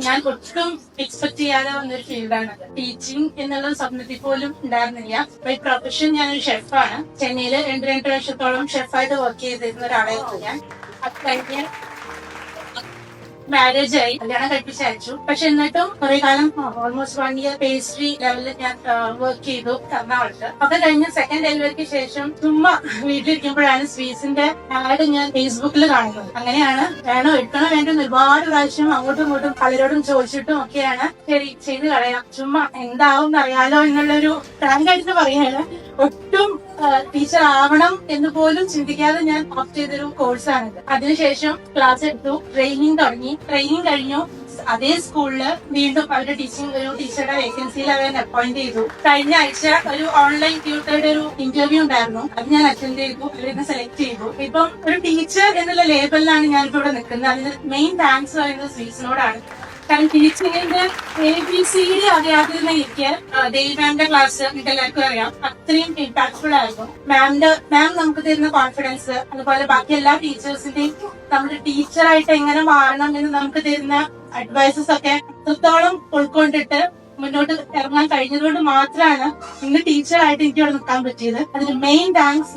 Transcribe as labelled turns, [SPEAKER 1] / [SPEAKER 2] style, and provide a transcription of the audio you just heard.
[SPEAKER 1] ഞാൻ ഒട്ടും എക്സ്പെക്ട് ചെയ്യാതെ വന്നൊരു ഫീൽഡാണ് ടീച്ചിങ് എന്നുള്ള സ്വപ്നത്തിൽ പോലും ഉണ്ടായിരുന്നില്ല. ബൈ പ്രൊഫഷൻ ഞാനൊരു ഷെഫാണ്. ചെന്നൈയിൽ 2 വർഷത്തോളം ഷെഫായിട്ട് വർക്ക് ചെയ്തിരുന്ന ഒരാളായിരുന്നു ഞാൻ. അത് കഴിഞ്ഞ് മാരേജ് ആയി, കല്യാണം കഴിപ്പിച്ച് അയച്ചു. പക്ഷെ എന്നിട്ടും കുറെ കാലം ഓൾമോസ്റ്റ് 1 ഇയർ പേസ്ട്രി ലെവലിൽ ഞാൻ വർക്ക് ചെയ്തു എറണാകുളത്ത്. അത് കഴിഞ്ഞ് സെക്കൻഡ് ഡെലിവറിക്ക് ശേഷം ചുമ്മാ വീട്ടിലിരിക്കുമ്പോഴാണ് സ്വീറ്റ്സിന്റെ ആഡ് ഞാൻ ഫേസ്ബുക്കിൽ കാണുന്നത്. അങ്ങനെയാണ് വേണോ എടുക്കണോ വേണ്ടോ ഒരുപാട് പ്രാവശ്യം അങ്ങോട്ടും ഇങ്ങോട്ടും പലരോടും ചോദിച്ചിട്ടും ഒക്കെയാണ് ശരി ചെയ്ത് കളയാം, ചുമ്മാ എന്താവും അറിയാലോ എന്നുള്ളൊരു ഫ്രാങ്കായിട്ട് പറയാണ്. ഒട്ടും ടീച്ചർ ആവണം എന്ന് പോലും ചിന്തിക്കാതെ ഞാൻ ഓപ്റ്റ് ചെയ്തൊരു കോഴ്സാണിത്. അതിനുശേഷം ക്ലാസ് എടുത്തു, ട്രെയിനിങ് തുടങ്ങി. ട്രെയിനിങ് കഴിഞ്ഞു. അതേ സ്കൂളില് വീണ്ടും അവരുടെ ടീച്ചറുടെ വേക്കൻസിയിൽ അവരെ അപ്പോയിന്റ് ചെയ്തു. കഴിഞ്ഞ ആഴ്ച ഒരു ഓൺലൈൻ ട്യൂട്ടറുടെ ഒരു ഇന്റർവ്യൂ ഉണ്ടായിരുന്നു. അത് ഞാൻ അറ്റൻഡ് ചെയ്തു. അവരെന്നെ സെലക്ട് ചെയ്തു. ഇപ്പം ഒരു ടീച്ചർ എന്നുള്ള ലേബലിലാണ് ഞാനിപ്പോ ഇവിടെ നിൽക്കുന്നത്. അതിന് മെയിൻ താങ്ക്സ് പറയുന്നത് സ്വീറ്റ്സിനോടാണ്. കാരണം ടീച്ചിങ്ങിന്റെ ABCD അറിയാതിരുന്ന എനിക്ക് ദേവി മാമിന്റെ ക്ലാസ് നിങ്ങൾക്ക് എല്ലാവർക്കും അറിയാം, അത്രയും ഇമ്പാക്ട്ഫുൾ ആയിരുന്നു. മാം നമുക്ക് തരുന്ന കോൺഫിഡൻസ്, അതുപോലെ ബാക്കി എല്ലാ ടീച്ചേഴ്സിന്റെയും നമ്മുടെ ടീച്ചറായിട്ട് എങ്ങനെ മാറണം എന്ന് നമുക്ക് തരുന്ന അഡ്വൈസസ് ഒക്കെ അത്രത്തോളം ഉൾക്കൊണ്ടിട്ട് മുന്നോട്ട് ഇറങ്ങാൻ കഴിഞ്ഞതുകൊണ്ട് മാത്രമാണ് ഇന്ന് ടീച്ചറായിട്ട് എനിക്ക് ഇവിടെ നിൽക്കാൻ പറ്റിയത്. അതിന് മെയിൻ താങ്ക്സ്